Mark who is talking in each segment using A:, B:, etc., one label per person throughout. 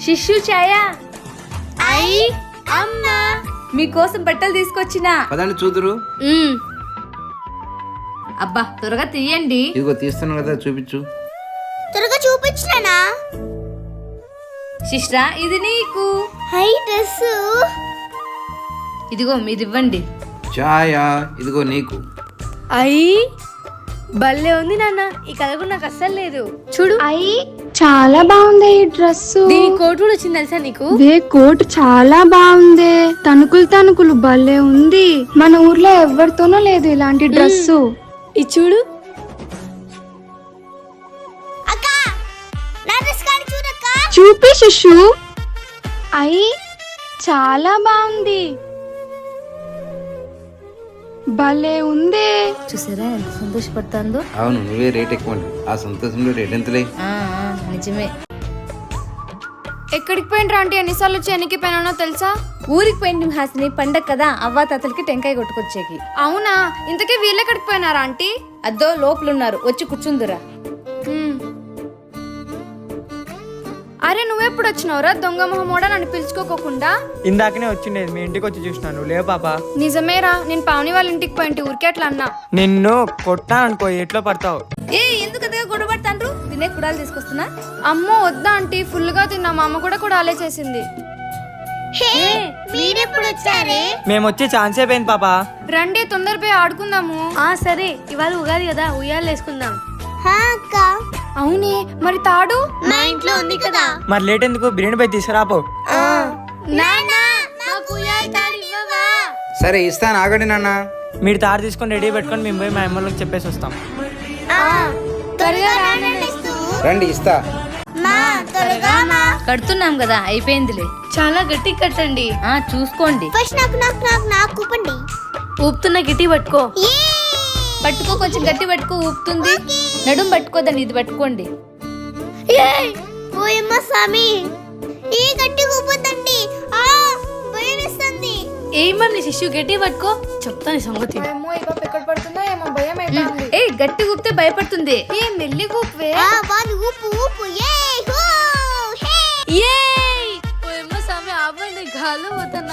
A: శిష్యు ఛాయ అయ్యి అమ్మా మీకోసం బట్టలు తీసుకొచ్చినా
B: పదండి చూదురు.
A: అబ్బా త్వరగా తీయండి.
B: ఇదిగో తీస్తున్నాను కదా, చూపించు.
C: త్వరగా చూపించినా.
A: శిష్రా ఇది నీకు.
C: High dress.
A: ఇదిగో మీరు ఇవ్వండి.
B: ఛాయ ఇదిగో నీకు.
D: అయ్యి భలే ఉంది నాన్న, ఈ కలర్ నాకు అస్సలు లేదు. చూడు
E: అయ్యి చాలా బాగుంది ఈ డ్రెస్.
D: దీని కోట్ కూడా వచ్చింది తెలుసా నీకు?
E: కోట్ చాలా బాగుంది, తణుకులు భలే ఉంది. మన ఊర్లో ఎవరితోనూ లేదు ఇలాంటి డ్రెస్.
D: ఇది చూడు.
C: అక్క నా డ్రెస్ కాని చూడక్క.
E: చూపి శిశు. అయ్యి చాలా బాగుంది, భలే ఉంది.
A: చూసారా ఎంత సంతోషపడుతుందో.
B: అవును, నువ్వే రేట్ ఎక్కువ. ఆ సంతోషంలో రేట్ ఎంతలే.
A: నిజమే.
D: ఎక్కడికి పోయినరా ఆంటీ? ఎన్నిసార్లు వచ్చి ఎన్నికి పోయినానో తెలుసా?
A: ఊరికి పోయింది హాసిని, పండగ కదా అవ్వ తాతలకి టెంకాయ కొట్టుకొచ్చేకి.
D: అవునా? ఇంతకీ వీళ్ళు ఎక్కడికి పోయినారా ఆంటీ?
A: అద్దో లోపలున్నారు, వచ్చి కూర్చుందురా.
D: అరే నువ్వెప్పుడు వచ్చినావురా దొంగ మొహమోడా నన్ను పిలుచుకోకుండా?
F: ఇందాకనే వచ్చిండేది, మీ ఇంటికి వచ్చి చూసినాను. లేవు పాప.
D: నిజమేరా, నేను పావని వాళ్ళ ఇంటికి పోయింటి ఊరికే అట్లా అన్నా.
F: నిన్ను కొట్టా అనుకో, ఎట్లో పడతావు.
A: ఎందుకు అంతగా గొడవపడతాండ్రు? తినే కుడాలు తీసుకొస్తున్నా.
D: అమ్మో వద్దా ఆంటీ, ఫుల్ గా తిన్నా. మా అమ్మ కూడా అలే చేసింది.
C: హే మీరెప్పుడు వచ్చారే?
F: మేము వచ్చి ఛాన్స్ అయిపోయింది పాప.
D: రండి తొందర పోయి ఆడుకుందాము.
A: సరే, ఇవాళ ఉగాది కదా, ఉయ్యాలు వేసుకుందాం.
C: అక్క
D: అవునే, మరి తాడు
C: మా ఇంట్లో ఉంది కదా.
F: మరి లేట్ ఎందుకు, బిర్యానీ పోయి తీసుకురాపో.
C: నాన్నా మాకు ఉయ్యాల తాడు ఇవ్వవా?
B: సరే ఇస్తాను, ఆగండి నాన్న.
F: మీరు తాడు తీసుకొని రెడీ పెట్టుకొని మేము పోయి మా అమ్మలోకి చెప్పేసి వస్తాం.
C: త్వరగా రానండిస్తూ.
B: రండి ఇస్తా.
C: మా త్వరగా మా.
A: కడుతున్నాం కదా, అయిపోయిందిలే.
D: చాలా గట్టి కట్టండి.
A: చూసుకోండి.
C: ఫస్ట్ నాకు కూపండి.
D: ఊపుతున్న గిట్టి పట్టుకో.
A: పట్టుకో, కొంచెం గట్టి పట్టుకో, ఊపుతుంది. నడుం పట్టుకోదండి, ఇది పట్టుకోండి.
C: ఓయమ్మ స్వామి, ఈ గట్టి కూపొద్దండి. భయం వేస్తుంది.
D: ఏమని శిష్యు గట్టి పట్టుకో, చెప్తాను సంగతి. ఎక్కడ పడుతుందో ఏమో భయం అయితే.
A: గట్టి ఊపితే భయపడుతుంది.
D: మెల్లి కూపే.
C: వాళ్ళు ఊపు ఊపు.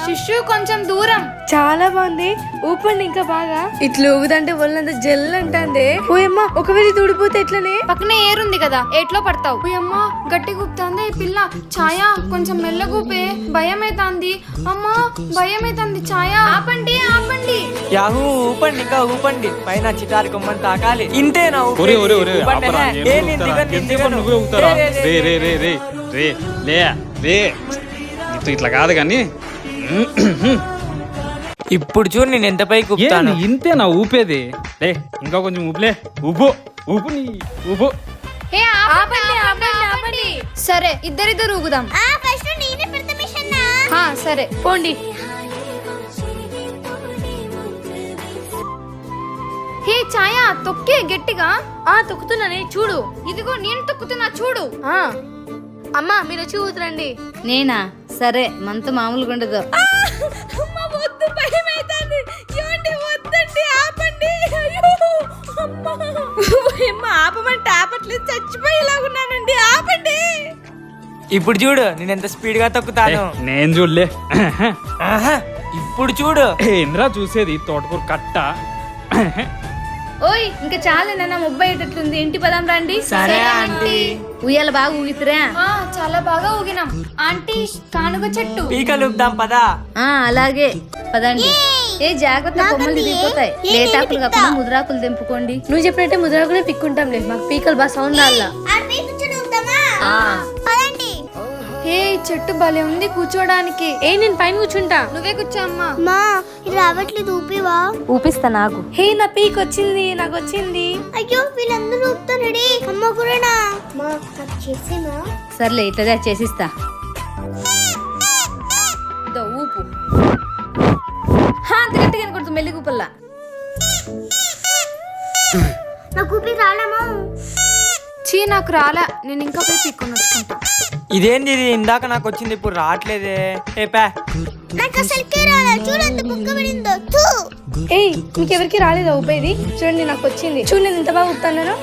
D: శిష్యు కొంచెం దూరం. చాలా బాగుంది, ఊపండి ఇంకా బాగా. ఇట్లా ఊగుదంటే ఒళ్ళంతా జెల్ అంటాందే. ఓయమ్మ, ఒకవేళ తూడిపోతే ఎట్లనే? పక్కనే ఏరుంది కదా, ఎట్లో పడతావు. ఓయమ్మ గట్టి కూపుతాందే ఈ పిల్ల. ఛాయ కొంచెం మెల్లగూపే, భయం అవుతాంది. అమ్మా భయం అవుతాంది. ఛాయ ఆపండి ఆపండి.
F: యాహూ ఊపండి, ఇంకా ఊపండి. పైన చిటారి కొమ్మని తాకాలి. ఇంతేనా?
G: ఇట్లా కాదు కానీ
F: ఇప్పుడు చూడు నేను ఎంత పైకి ఊపుతాను.
G: ఇంతే నా ఊపేది. లే ఇంకా కొంచెం ఊపులే. ఊపు ఊపు నీ ఊపు.
D: ఆపండి ఆపండి ఆపండి. సరే ఇద్దరిద్దరు ఊగుదాం.
C: ఫస్ట్ నేనే ప్రథమిషన్.
D: సరే పోండి. హే ఛాయ, తొక్కే గట్టిగా. తొక్కుతున్నానే చూడు. ఇదిగో నేను తొక్కుతున్నా చూడు. అమ్మా మీరు వచ్చి ఊతురండి.
A: నేనా? సరే, మనతో మామూలుగా ఉండదు.
D: ఆపమంటే ఆపట్లేదు, చచ్చిపోయేలాగున్నానండి. ఆపండి.
F: ఇప్పుడు చూడు నేను ఎంత స్పీడ్ గా తొక్కుతాను.
G: నేను చూడలే.
F: ఇప్పుడు చూడు.
G: ఏంద్రా చూసేది, తోటకూర కట్ట.
A: ఓయ్ ఇంకా చాలేనా, ముబ్బై అయ్యేటట్లుంది. ఇంటి పదాం రండి.
F: సరే ఆంటీ.
A: ఉయ్యాల బాగా ఊగితురా?
D: చాలా బాగా ఊగినాం ఆంటీ. కానుగ చెట్టు
F: పీకలు ఊపుదాం పదా.
A: అలాగే పదండి. జాగ్రత్త, కొమ్మలు తిరిగిపోతాయి. లేటాకులు కాకుండా ముద్రాకులు తెంపుకోండి.
D: నువ్వు చెప్పినట్టే ముద్రాకులే పిక్కుంటాంలే, మాకు పీకలు బాగా సౌండ్ రాలా. ఏ చెట్టు భలే ఉంది కూర్చోడానికి. నేను పైన కూర్చుంటా, నువ్వే కూర్చో అమ్మా.
C: మా ఇది రావట్లేదు, ఊపివా?
A: ఊపిస్తా నాకు.
D: నా పీక్ వచ్చింది, నాకు వచ్చింది.
C: అయ్యో వీళ్ళందరూ ఊపుతానడి. అమ్మ కూడా మా చేసేనా?
A: సర్లే, ఇట్లా చేసిస్తా. ఊపు. అంత గట్టిగా కొడుతు, మెల్లి ఊపల్లా.
C: నాకు ఊపి రాలమా?
D: నాకు రాలా, నేను ఇంకా పోయి పీక్కొని వచ్చుకుంటా.
F: ఇదేంది ఇది, ఇందాక నాకు వచ్చింది ఇప్పుడు రావట్లేదే.
C: నాకు అసలుకే రాలే, చూడంత బుక్కబడిందో.
D: మీకెవరికి రాలేదా ఊపేది? చూడండి నాకు వచ్చింది. చూడు నేను ఎంత బాగా ఊపుతాను.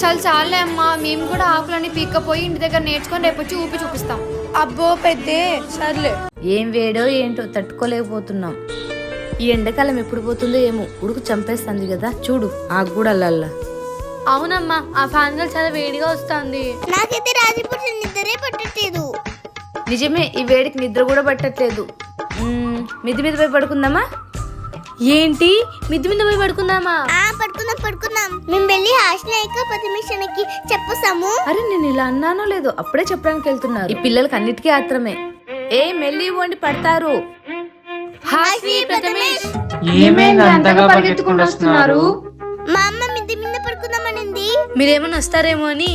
D: చాలా చాలే అమ్మా, మేము కూడా ఆకులన్నీ పీక్కపోయి ఇంటి దగ్గర నేర్చుకొని రేపు వచ్చి ఊపి చూపిస్తాం. అబ్బో పెద్దే, సర్లే.
A: ఏం వేడో ఏంటో తట్టుకోలేకపోతున్నాం. ఈ ఎండాకాలం ఎప్పుడు పోతుందో ఏమో, ఉడుకు చంపేస్తుంది కదా చూడు ఆకు కూడా అల్లల్లా.
D: అవునమ్మా, ఆ ఫ్యాన్ గాలి చాలా వేడిగా వస్తుంది.
C: నాకైతే రాజపూట నిద్రే పట్టట్లేదు.
A: నిజమే, ఈ వేడికి నిద్ర కూడా పట్టట్లేదు. మిద్ది మీద పోయి పడుకుందామా?
D: ఏంటి మిద్ది మీద పోయి పడుకుందామా?
C: పడుకుందాం. మేము వెళ్ళి హాస్టల్ ప్రతిమిషన్కి చెప్పొస్తాము.
A: అరే నేను ఇలా అన్నానో లేదో అప్పుడే చెప్పడానికి వెళ్తున్నారు. ఈ పిల్లలకి అన్నిటికీ ఆత్రమే. ఏ మెల్లి ఇవ్వండి పడతారు.
E: ఏమైంది అంతగా పరిగెత్తుకుంటూ వస్తున్నారు?
C: మా అమ్మ మిద్ది మీద పడుకుందామనింది.
D: మీరేమన్నా వస్తారేమో అని.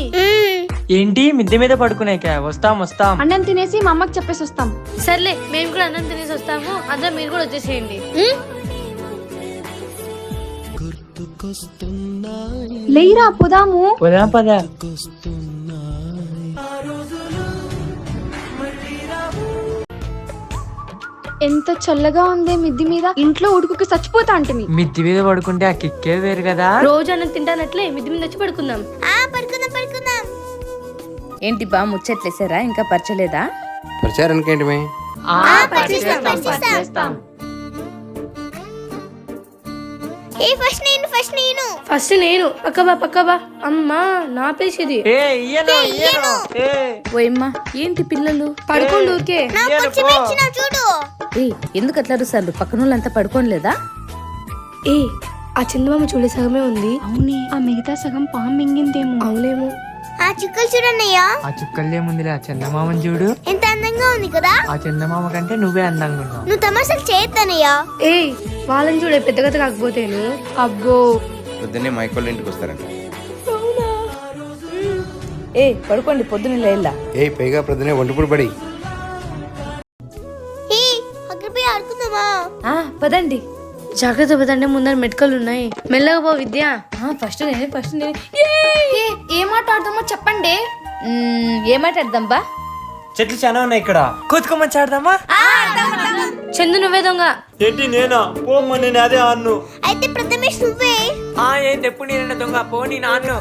F: ఏంటి మిద్దె మీద పడుకునేక? వస్తాం.
E: అన్నం తినేసి మా అమ్మకి చెప్పేసి వస్తాం.
D: సర్లే, మేము కూడా అన్నం తినేసి వస్తాము. అందరూ మీరు కూడా వచ్చేసేయండి.
E: లేరా పోదాము.
F: పద.
E: ఎంత చల్లగా ఉంది మిద్ది మీద. ఇంట్లో ఉడుకుకి చచ్చిపోతా అంటే
F: మిద్దె మీద పడుకుంటే ఆ కిక్కే వేరు కదా.
D: రోజు అన్నం తింటానట్లే మిద్ది మీద వచ్చి పడుకుందాం.
C: పడుకుందాం.
A: ఏంటి బా ముచ్చట్లేసారా? ఇంకా పరచలేదా?
B: పరిచారానికి ఏంటి మే?
C: పరిచేస్తాం.
D: ఫస్ట్ నేను పక్కబా. అమ్మా నా ప్లేస్ ఇది.
A: ఓయమ్మా ఏంటి పిల్లలు
D: పడుకోండి ఊరికే.
C: చూడు.
A: ఏ ఎందుకు అట్లా అరుస్తారు? పక్కన వాళ్ళంతా పడుకోలేదా?
D: ఏ ఆ చందమామ చూడే సగమే ఉంది.
E: అవునే, ఆ మిగతా సగం పాము మింగిందేమో.
D: అవునేమో.
C: ఆ చుక్కలు చూడన్నయ్యా.
F: ఆ చుక్కలేముందిలే, ఆ చందమామని చూడు.
C: ఎంత అందంగా ఉంది కదా.
F: ఆ చందమామ కంటే నువ్వే అందంగా ఉన్నావు.
C: నువ్వు తమాషాలు చేయొద్దన్నయ్యా.
D: ఏ వాళ్ళని చూడే పెద్దగా కాకపోతేను. అబ్బో
B: పొద్దున్నే మైకోళ్ళ ఇంటికి వస్తారంట.
A: ఏ పడుకోండి, పొద్దున్న లేలా.
B: పైగా పొద్దునే వంటపూడి పడి.
C: అక్కడ పోయి ఆడుకుందామా?
A: పదండి.
D: జాగ్రత్త పదండి, ముందర మెట్కలు ఉన్నాయి. మెల్లగా పో విద్య.
A: ఫస్ట్ నేనే.
D: ఏం ఆట ఆడదామో చెప్పండి.
A: ఏ మాట ఆడదాం బా?
F: చెట్లు చాలా ఉన్నాయి ఇక్కడ. కోతుకోమని ఆడదామా?
D: చందు నువ్వే దొంగ.
F: ఏంటి నేనా? పోమ్మ, నేను అదే ఆన్ను.
C: అయితే ప్రథమేష్ నువ్వే.
F: ఏంటి ఎప్పుడు నేను దొంగ? పోనీ నాన్ను.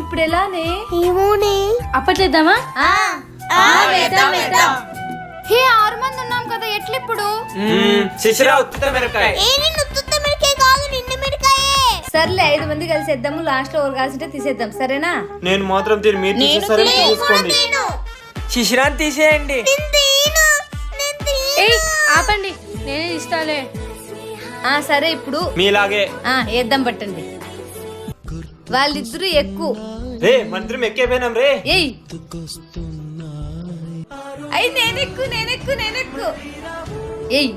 A: ఇప్పుడు ఎలానే?
C: ఏమోనే.
D: అప్పట్లేద్దామా?
C: వేద్దాం.
D: హే 6 మంది ఉన్నాం కదా, ఎట్లిప్పుడు?
F: శిశిరా ఉత్తుత మిరపకాయ.
C: నిన్ను తుత్త మిరకాయ కాదు, నిన్ను మిరకాయే.
A: సర్లే 5 మంది కలిసి వేద్దాము. లాస్ట్ లో 1 కాల్సింటే తీసేద్దాం, సరేనా?
F: నేను మాత్రం మీరు తీసుకోండి. శిశిరాన్ని తీసేయండి.
D: ఏయ్ ఆపండి, నేనే ఇస్తాలే.
A: సరే ఇప్పుడు
F: మీలాగే
A: వేద్దాం, పట్టండి. వాళ్ళిద్దరూ ఎక్కువ.
F: రే మంత్రం ఎక్కేపోయినాం రే.
A: ఏయ్ నేనెక్కు. ఏయ్